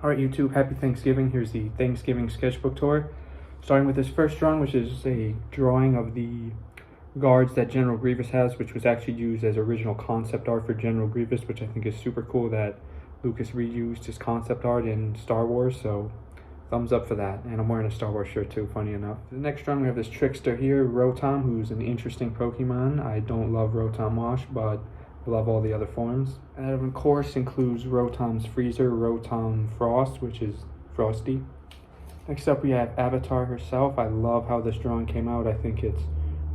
Alright YouTube, happy Thanksgiving. Here's the Thanksgiving sketchbook tour. Starting with this first drawing, which is a drawing of the guards that General Grievous has, which was actually used as original concept art for General Grievous, which I think is super cool that Lucas reused his concept art in Star Wars, so thumbs up for that. And I'm wearing a Star Wars shirt too, funny enough. The next drawing, we have this trickster here, Rotom, who's an interesting Pokemon. I don't love Rotom Wash, but love all the other forms. And that of course includes Rotom's Freezer, Rotom Frost, which is Frosty. Next up we have Avatar herself. I love how this drawing came out. I think it's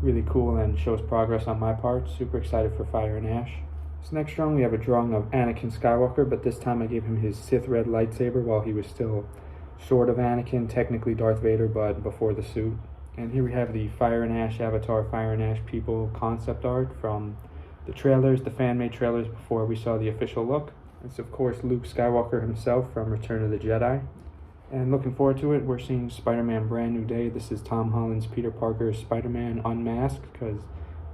really cool and shows progress on my part. Super excited for Fire and Ash. This next drawing we have a drawing of Anakin Skywalker, but this time I gave him his Sith red lightsaber while he was still sort of Anakin, technically Darth Vader, but before the suit. And here we have the Fire and Ash Avatar Fire and Ash people concept art from the trailers, the fan-made trailers before we saw the official look. It's of course Luke Skywalker himself from Return of the Jedi. And looking forward to it, we're seeing Spider-Man Brand New Day. This is Tom Holland's Peter Parker's Spider-Man unmasked, because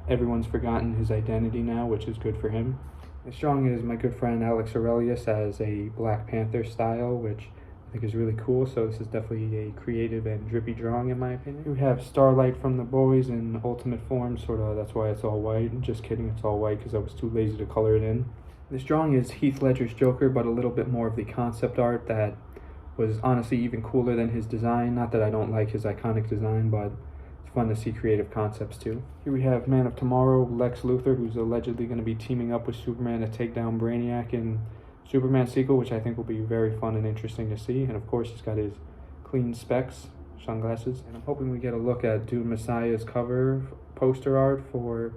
everyone's forgotten his identity now, which is good for him. This drawing is my good friend Alex Aurelius as a Black Panther style, which I think is really cool, so this is definitely a creative and drippy drawing in my opinion. We have Starlight from The Boys in ultimate form, sort of, that's why it's all white. Just kidding, it's all white because I was too lazy to color it in. This drawing is Heath Ledger's Joker, but a little bit more of the concept art that was honestly even cooler than his design. Not that I don't like his iconic design, but it's fun to see creative concepts too. Here we have Man of Tomorrow, Lex Luthor, who's allegedly going to be teaming up with Superman to take down Brainiac in Superman sequel, which I think will be very fun and interesting to see. And of course he's got his clean specs, sunglasses. And I'm hoping we get a look at Dune Messiah's cover poster art for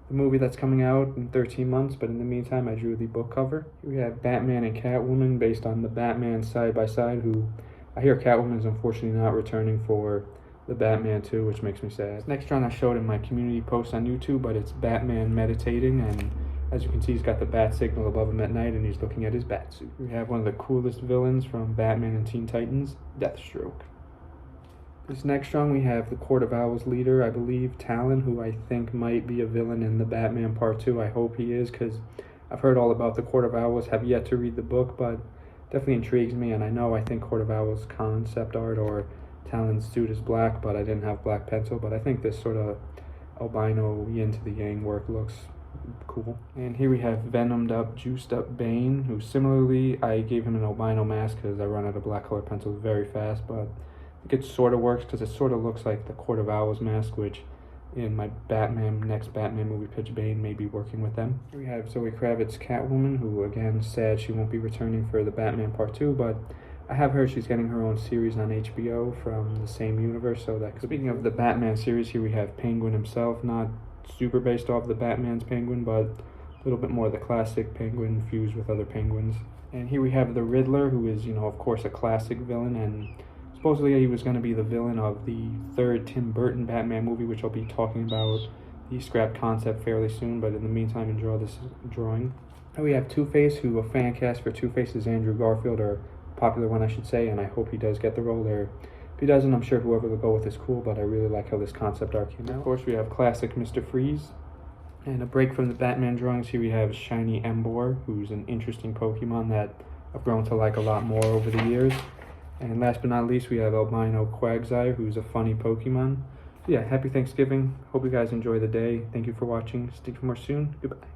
the movie that's coming out in 13 months, but in the meantime I drew the book cover. Here we have Batman and Catwoman based on the Batman side-by-side, who I hear Catwoman is unfortunately not returning for the Batman 2, which makes me sad. This next drawing I showed in my community post on YouTube, but it's Batman meditating, and as you can see, he's got the bat signal above him at night, and he's looking at his bat suit. We have one of the coolest villains from Batman and Teen Titans, Deathstroke. This next drawing, we have the Court of Owls leader, I believe, Talon, who I think might be a villain in the Batman Part 2. I hope he is, because I've heard all about the Court of Owls, have yet to read the book, but definitely intrigues me, and I think Court of Owls concept art or Talon's suit is black, but I didn't have black pencil, but I think this sort of albino yin to the yang work looks cool. And here we have venomed up, juiced up Bane, who similarly I gave him an albino mask because I run out of black color pencils very fast, but I think it sort of works because it sort of looks like the Court of Owls mask, which in my next Batman movie pitch, Bane may be working with them. Here we have Zoe Kravitz's Catwoman, who again sad she won't be returning for the Batman Part 2, but I have heard she's getting her own series on HBO from the same universe, so that speaking of the Batman series, here we have Penguin himself, not super based off the Batman's Penguin, but a little bit more the classic Penguin fused with other penguins. And here we have the Riddler, who is, of course, a classic villain, and supposedly he was going to be the villain of the third Tim Burton Batman movie, which I'll be talking about the scrapped concept fairly soon, but in the meantime, enjoy this drawing. And we have Two-Face, who a fan cast for Two-Face is Andrew Garfield, or popular one I should say, and I hope he does get the role there. If he doesn't, I'm sure whoever will go with is cool, but I really like how this concept art came out. Of course, we have classic Mr. Freeze. And a break from the Batman drawings, here we have Shiny Emboar, who's an interesting Pokemon that I've grown to like a lot more over the years. And last but not least, we have Albino Quagsire, who's a funny Pokemon. So yeah, happy Thanksgiving. Hope you guys enjoy the day. Thank you for watching. Stay for more soon. Goodbye.